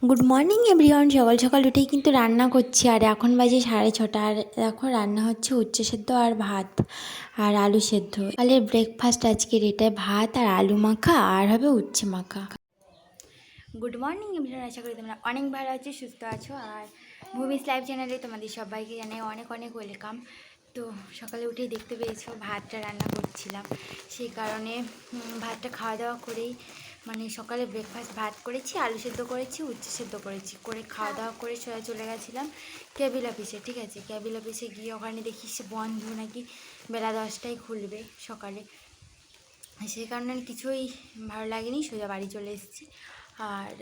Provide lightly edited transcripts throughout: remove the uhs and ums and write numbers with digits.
Good morning everyone. সকাল সকাল উঠেই কিন্তু রান্না করছি, আর এখন বাজে 6:30। আর দেখো রান্না হচ্ছে উচ্ছে সেদ্ধ আর ভাত আর আলু সেদ্ধ। সকালের ব্রেকফাস্ট আজকের এটাই, ভাত আর আলু মাখা আর হবে উচ্ছে মাখা। গুড মর্নিং এভরিওয়ান, আশা করি তোমরা অনেক ভালো আছো, সুস্থ আছো। আর ভূমিস লাইভ চ্যানেলে তোমাদের সবাইকে জানাই অনেক অনেক ওয়েলকাম। তো সকালে উঠেই দেখতে পেয়েছো ভাতটা রান্না করছিলাম, সেই কারণে ভাতটা খাওয়া দাওয়া করেই সকালে ব্রেকফাস্ট ভাত করেছি, আলু সেদ্ধ করেছি, উচ্ছে সেদ্ধ করেছি, করে খাওয়া দাওয়া করে চলে গেছিলাম কেবিল অফিসে। ঠিক আছে, কেবিল অফিসে গিয়ে ওখানে দেখি সে বন্ধ, নাকি বেলা 10টায় খুলবে সকালে। সেই কারণে কিছুই ভালো লাগেনি, সোজা বাড়ি চলে এসেছি। আর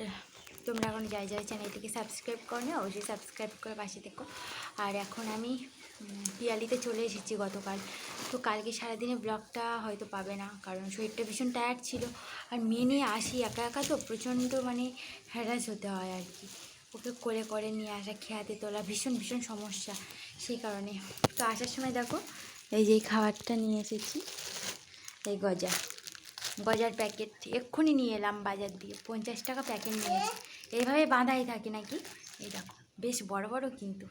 তোমরা এখন যাই চ্যানেলটিকে সাবস্ক্রাইব করো না, অবশ্যই সাবস্ক্রাইব করে পাশে থেকো। আর এখন আমি পিয়ালিতে চলে এসেছি গতকাল। তো কালকে সারাদিনে ব্লগটা হয়তো পাবে না, কারণ শরীরটা ভীষণ টায়ার্ড ছিল। আর মেয়ে নিয়ে আসি একা একা, তো প্রচণ্ড হ্যারাস হতে হয় আর কি। ওকে করে করে নিয়ে আসা, খেয়াতে তোলা, ভীষণ ভীষণ সমস্যা। সেই কারণে তো আসার সময় দেখো এই যে খাবারটা নিয়ে এসেছি, এই গজার প্যাকেট এক্ষুনি নিয়ে এলাম বাজার দিয়ে, 50 টাকা প্যাকেট নিয়েছি। এইভাবে বাঁধাই থাকে নাকি, এই দেখো বেশ বড় বড় কিন্তু।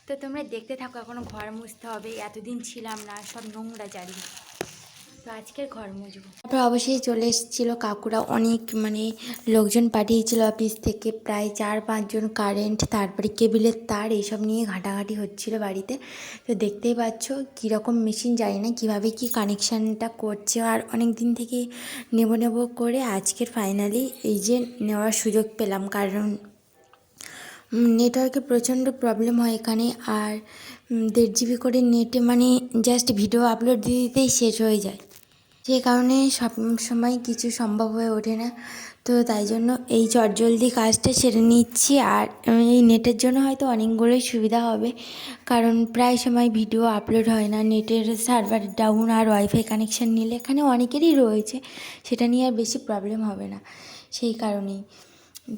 তো তোমরা দেখতে থাকো, এখনও ঘর মুছতে হবে, এতদিন ছিলাম না, সব নোংরা চারিদিকে। তো আজকের ঘর মুছবো। তারপর অবশ্যই চলে এসেছিলো কাকুরা, অনেক লোকজন পাঠিয়েছিল অফিস থেকে, প্রায় 4-5 জন। কারেন্ট, তারপরে কেবিলের তার, এইসব নিয়ে ঘাটাঘাটি হচ্ছিল বাড়িতে। তো দেখতেই পাচ্ছ কীরকম মেশিন, জানি না কীভাবে কি কানেকশানটা করছে। আর অনেক দিন থেকে নেব করে আজকের ফাইনালি এই যে নেওয়ার সুযোগ পেলাম, কারণ নেটওয়ার্কে প্রচণ্ড প্রবলেম হয় এখানে। আর 1.5 GB করে নেটে জাস্ট ভিডিও আপলোড দিতেই শেষ হয়ে যায়, যে কারণে সব সময় কিছু সম্ভব হয়ে ওঠে না। তো তাই জন্য এই চটজলদি কাজটা সেরে নিচ্ছি। আর এই নেটের জন্য হয়তো অনেকগুলোই সুবিধা হবে, কারণ প্রায় সময় ভিডিও আপলোড হয় না, নেটের সার্ভার ডাউন। আর ওয়াইফাই কানেকশান নিলে এখানে অনেকেরই রয়েছে, সেটা নিয়ে আর বেশি প্রবলেম হবে না, সেই কারণেই।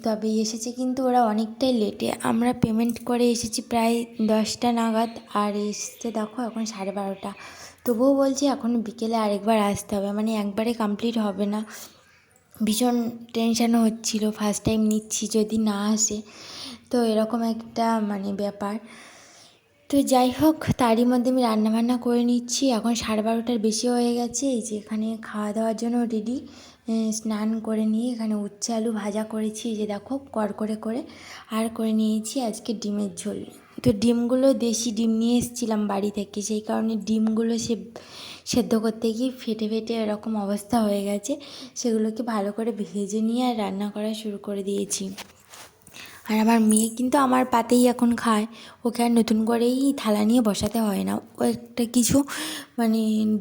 তবে এসেছে কিন্তু ওরা অনেকটাই লেটে, আমরা পেমেন্ট করে এসেছি প্রায় 10টা নাগাদ, আর এসছে দেখো এখন 12:30। তবুও বলছি এখন বিকেলে আরেকবার আসতে হবে, একবারে কমপ্লিট হবে না। ভীষণ টেনশানও হচ্ছিলো, ফার্স্ট টাইম নিচ্ছি, যদি না আসে তো এরকম একটা ব্যাপার। তো যাই হোক, তারই মধ্যে আমি রান্নাবান্না করে নিচ্ছি। এখন 12:30টার বেশি হয়ে গেছে। এই যে এখানে খাওয়া দাওয়ার জন্য রেডি। স্নান করে নিয়ে এখানে উচ্ছে আলু ভাজা করেছি, যে দেখো কড়কড়ে করে। আর করে নিয়েছি আজকে ডিমের ঝোল। তো ডিমগুলো দেশি ডিম নিয়ে এসেছিলাম বাড়ি থেকে, সেই কারণে ডিমগুলো সেদ্ধ করতে গিয়ে ফেটে ফেটে এরকম অবস্থা হয়ে গেছে। সেগুলোকে ভালো করে ভেজে নিয়ে আর রান্না করা শুরু করে দিয়েছি। আর আমার মেয়ে কিন্তু আমার পাতেই এখন খায়, ওকে আর নতুন করেই থালা নিয়ে বসাতে হয় না, ও একটা কিছু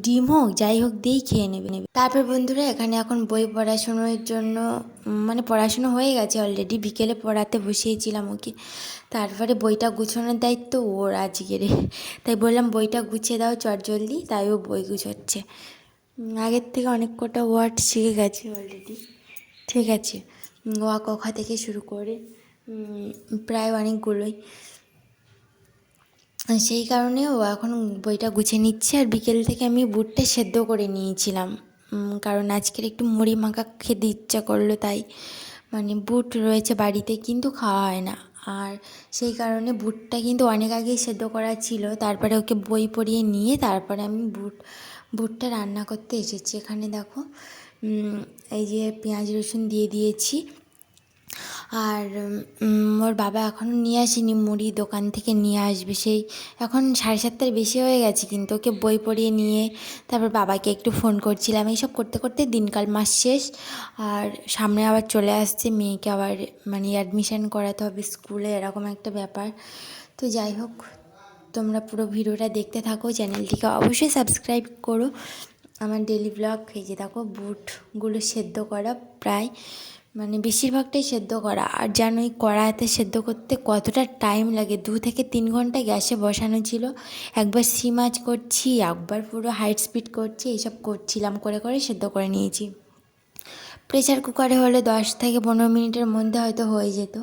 ডিম হোক যাই হোক দিয়েই খেয়ে নেবে। তারপর বন্ধুরা এখানে এখন বই পড়াশুনোর জন্য পড়াশুনো হয়ে গেছে অলরেডি, বিকেলে পড়াতে বসিয়েছিলাম ওকে। তারপরে বইটা গুছানোর দায়িত্ব ওর আজকের, তাই বললাম বইটা গুছিয়ে দাও চটজলদি, তাই ও বই গুছোচ্ছে। আগের থেকে অনেক কটা ওয়ার্ড শিখে গেছে অলরেডি। ঠিক আছে, ওয়া কখা থেকে শুরু করে প্রায় অনেকগুলোই। সেই কারণে ও এখন বইটা গুছিয়ে নিচ্ছে। আর বিকেল থেকে আমি বুটটা সেদ্ধ করে নিয়েছিলাম, কারণ আজকের একটু মুড়ি মাখা খেতে ইচ্ছা করলো, তাই বুট রয়েছে বাড়িতে কিন্তু খাওয়া হয় না। আর সেই কারণে বুটটা কিন্তু অনেক আগেই সেদ্ধ করা ছিল, তারপরে ওকে বই পড়িয়ে নিয়ে তারপরে আমি বুটটা রান্না করতে এসেছি। এখানে দেখো এই যে পেঁয়াজ রসুন দিয়ে দিয়েছি। আর ওর বাবা এখনও নিয়ে আসেনি, মুড়ি দোকান থেকে নিয়ে আসবে, সেই এখন 7:30টার বেশি হয়ে গেছে। কিন্তু ওকে বই পড়িয়ে নিয়ে তারপর বাবাকে একটু ফোন করছিলাম, এইসব করতে করতে দিনকাল মাস শেষ। আর সামনে আবার চলে আসছে মেয়েকে আবার অ্যাডমিশান করাতে হবে স্কুলে, এরকম একটা ব্যাপার। তো যাই হোক, তোমরা পুরো ভিডিওটা দেখতে থাকো, চ্যানেলটিকে অবশ্যই সাবস্ক্রাইব করো। আমার ডেলি ব্লগ, এই যে দেখো বুটগুলো সেদ্ধ করা প্রায় বেশিরভাগটাই সেদ্ধ করা। আর জানোই কড়াইতে সেদ্ধ করতে কতটা টাইম লাগে, 2 থেকে 3 ঘন্টা গ্যাসে বসানো ছিল। একবার সিম আঁচ করছি, একবার পুরো হাই স্পিড করছি, এইসব করছিলাম, করে করে সেদ্ধ করে নিয়েছি। প্রেসার কুকারে হলে 10 থেকে 15 মিনিটের মধ্যে হয়তো হয়ে যেত।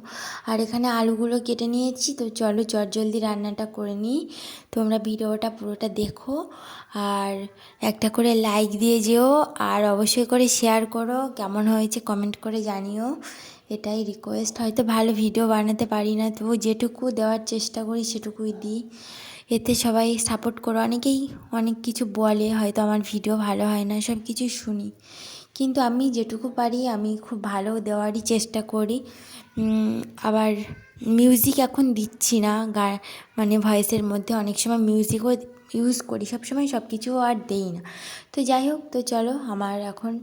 আর এখানে আলুগুলো কেটে নিয়েছি। তো চলো চটজলদি রান্নাটা করে নিই, তোমরা ভিডিওটা পুরোটা দেখো। আর একটা করে লাইক দিয়ে যেও, আর অবশ্যই করে শেয়ার করো, কেমন হয়েছে কমেন্ট করে জানিও। এটাই রিকোয়েস্ট। হয়তো ভালো ভিডিও বানাতে পারি না, তবু যেটুকু দেওয়ার চেষ্টা করি সেটুকুই দিই। এতে সবাই সাপোর্ট করো। অনেকেই অনেক কিছু বলে, হয়তো আমার ভিডিও ভালো হয় না, সব কিছু শুনি, কিন্তু আমি যেটুকু পারি আমি খুব ভালো দেওয়ারই চেষ্টা করি। আবার মিউজিক এখন দিচ্ছি না, মানে ভয়েসের মধ্যে অনেক সময় মিউজিকও ইউজ করি, সবসময় সব কিছু আর দেই না। তো যাই হোক, তো চলো আমার এখন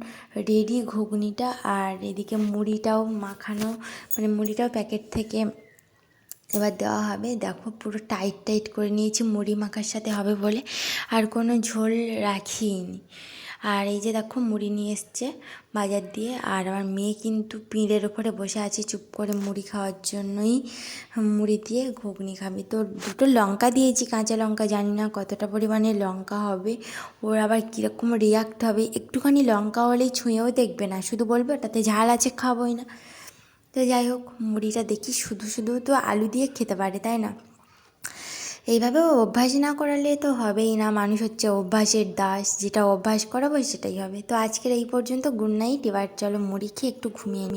রেডি ঘুগনিটা, আর এদিকে মুড়িটাও মাখানো, মানে মুড়িটাও প্যাকেট থেকে এবার দেওয়া হবে। দেখো পুরো টাইট টাইট করে নিয়েছি মুড়ি মাখার সাথে হবে বলে, আর কোনো ঝোল রাখিনি। আর এই যে দেখো মুড়ি নিয়ে এসছে বাজার দিয়ে, আর আমার মেয়ে কিন্তু পিঁড়ের ওপরে বসে আছে চুপ করে মুড়ি খাওয়ার জন্যই, মুড়ি দিয়ে ঘুগনি খাবে। তো দুটো লঙ্কা দিয়েছি, কাঁচা লঙ্কা, জানি না কতটা পরিমাণে লঙ্কা হবে, ওর আবার কীরকম রিয়াক্ট হবে। একটুখানি লঙ্কা হলেই ছুঁয়েও দেখবে না, শুধু বলবে ওটাতে ঝাল আছে, খাবোই না। তো যাই হোক, মুড়িটা দেখি শুধু শুধু তো আলু দিয়ে খেতে পারে, তাই না? এইভাবে অভ্যাস না করালে তো হবেই না, মানুষ হচ্ছে অভ্যাসের দাস, যেটা অভ্যাস করাবো সেটাই হবে। তো আজকের এই পর্যন্ত, গুড নাইট। এবার চলো মুড়ি খেয়ে একটু ঘুমিয়ে নিই।